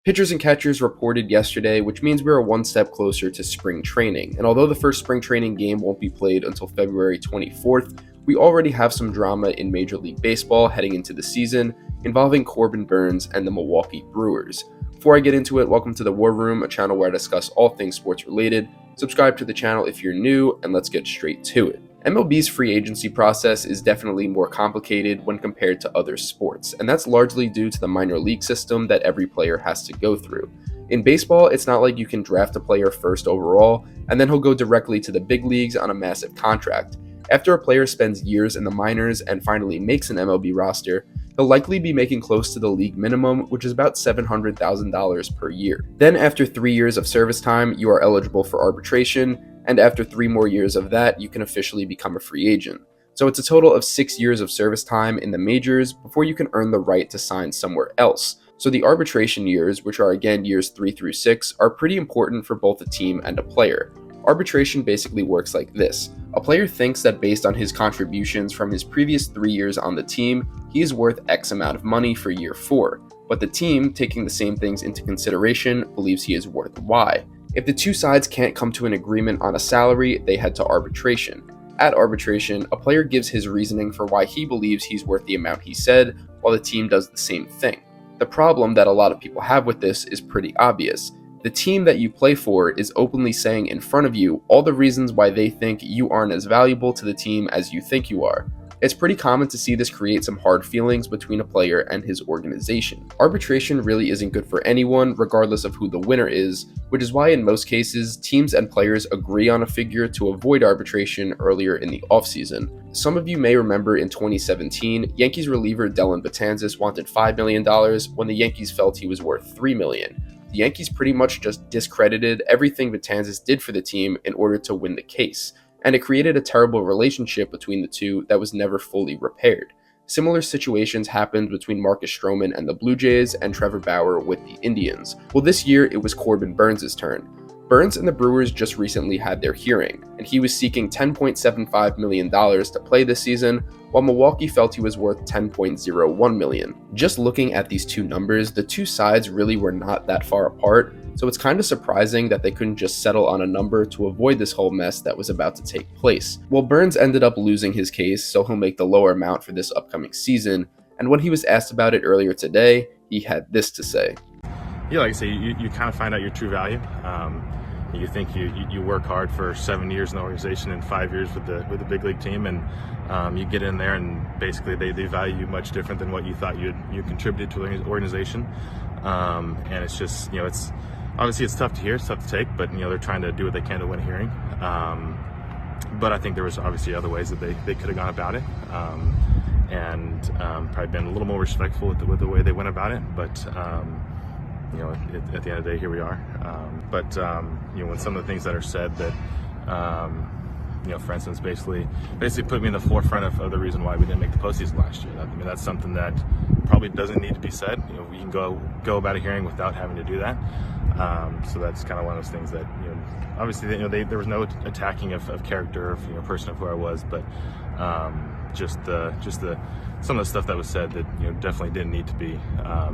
Pitchers and catchers reported yesterday, which means we're one step closer to spring training. And although the first spring training game won't be played until February 24th, we already have some drama in Major League Baseball heading into the season involving Corbin Burnes and the Milwaukee Brewers. Before I get into it, welcome to the War Room, a channel where I discuss all things sports related. Subscribe to the channel if you're new, and let's get straight to it. MLB's free agency process is definitely more complicated when compared to other sports, and that's largely due to the minor league system that every player has to go through. In baseball, it's not like you can draft a player first overall, and then he'll go directly to the big leagues on a massive contract. After a player spends years in the minors and finally makes an MLB roster, he'll likely be making close to the league minimum, which is about $700,000 per year. Then after 3 years of service time, you are eligible for arbitration, and after 3 more years of that, you can officially become a free agent. So it's a total of 6 years of service time in the majors before you can earn the right to sign somewhere else. So the arbitration years, which are again years 3 through 6, are pretty important for both a team and a player. Arbitration basically works like this. A player thinks that based on his contributions from his previous 3 years on the team, he is worth X amount of money for year 4, but the team, taking the same things into consideration, believes he is worth Y. If the two sides can't come to an agreement on a salary, they head to arbitration. At arbitration, a player gives his reasoning for why he believes he's worth the amount he said, while the team does the same thing. The problem that a lot of people have with this is pretty obvious. The team that you play for is openly saying in front of you all the reasons why they think you aren't as valuable to the team as you think you are. It's pretty common to see this create some hard feelings between a player and his organization. Arbitration really isn't good for anyone, regardless of who the winner is, which is why in most cases, teams and players agree on a figure to avoid arbitration earlier in the offseason. Some of you may remember in 2017, Yankees reliever Dellin Betances wanted $5 million when the Yankees felt he was worth $3 million. The Yankees pretty much just discredited everything Betances did for the team in order to win the case, and it created a terrible relationship between the two that was never fully repaired. Similar situations happened between Marcus Stroman and the Blue Jays and Trevor Bauer with the Indians. Well, this year it was Corbin Burnes' turn. Burnes and the Brewers just recently had their hearing, and he was seeking $10.75 million to play this season, while Milwaukee felt he was worth $10.01 million. Just looking at these two numbers, the two sides really were not that far apart, so it's kind of surprising that they couldn't just settle on a number to avoid this whole mess that was about to take place. Well, Burnes ended up losing his case, so he'll make the lower amount for this upcoming season, and when he was asked about it earlier today, he had this to say. Yeah, like I say, you kind of find out your true value. You think you work hard for 7 years in the organization and 5 years with the big league team, and you get in there and basically they value you much different than what you thought you contributed to the organization. And it's just, it's obviously it's tough to hear, it's tough to take, but they're trying to do what they can to win a hearing. But I think there was obviously other ways that they could have gone about it, and probably been a little more respectful with the way they went about it. But at the end of the day, here we are. When some of the things that are said that, for instance, basically put me in the forefront of the reason why we didn't make the postseason last year. That's something that probably doesn't need to be said. We can go about a hearing without having to do that. So that's kind of one of those things that, obviously, there was no attacking of character, of person of who I was, but just some of the stuff that was said that definitely didn't need to be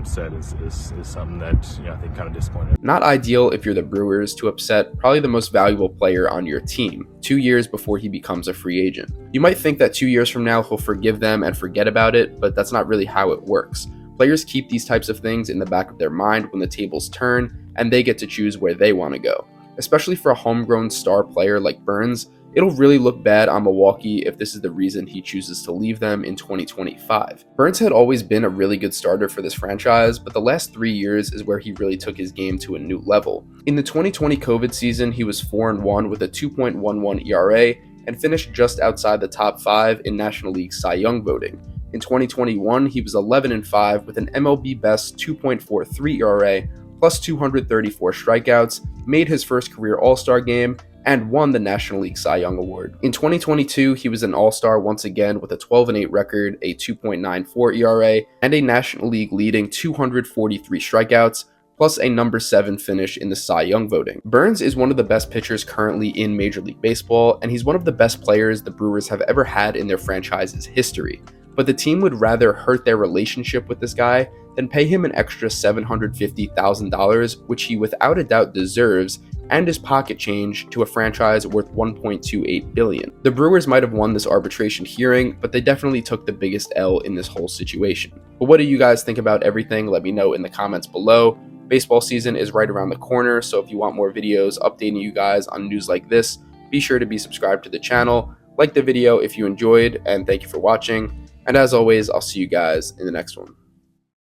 said is something that I think kind of disappointed. Not ideal if you're the Brewers to upset probably the most valuable player on your team 2 years before he becomes a free agent. You might think that 2 years from now he'll forgive them and forget about it, but that's not really how it works. Players keep these types of things in the back of their mind when the tables turn, and they get to choose where they want to go. Especially for a homegrown star player like Burnes, it'll really look bad on Milwaukee if this is the reason he chooses to leave them in 2025. Burnes had always been a really good starter for this franchise, but the last 3 years is where he really took his game to a new level. In the 2020 COVID season, he was 4-1 with a 2.11 ERA and finished just outside the top 5 in National League Cy Young voting. In 2021, he was 11-5 with an MLB best 2.43 ERA plus 234 strikeouts, made his first career All-Star game, and won the National League Cy Young Award. In 2022, he was an All-Star once again with a 12-8 record, a 2.94 ERA, and a National League leading 243 strikeouts, plus a number 7 finish in the Cy Young voting. Burnes is one of the best pitchers currently in Major League Baseball, and he's one of the best players the Brewers have ever had in their franchise's history. But the team would rather hurt their relationship with this guy then pay him an extra $750,000, which he without a doubt deserves, and his pocket change to a franchise worth $1.28 billion. The Brewers might have won this arbitration hearing, but they definitely took the biggest L in this whole situation. But what do you guys think about everything? Let me know in the comments below. Baseball season is right around the corner, so if you want more videos updating you guys on news like this, be sure to be subscribed to the channel, like the video if you enjoyed, and thank you for watching. And as always, I'll see you guys in the next one.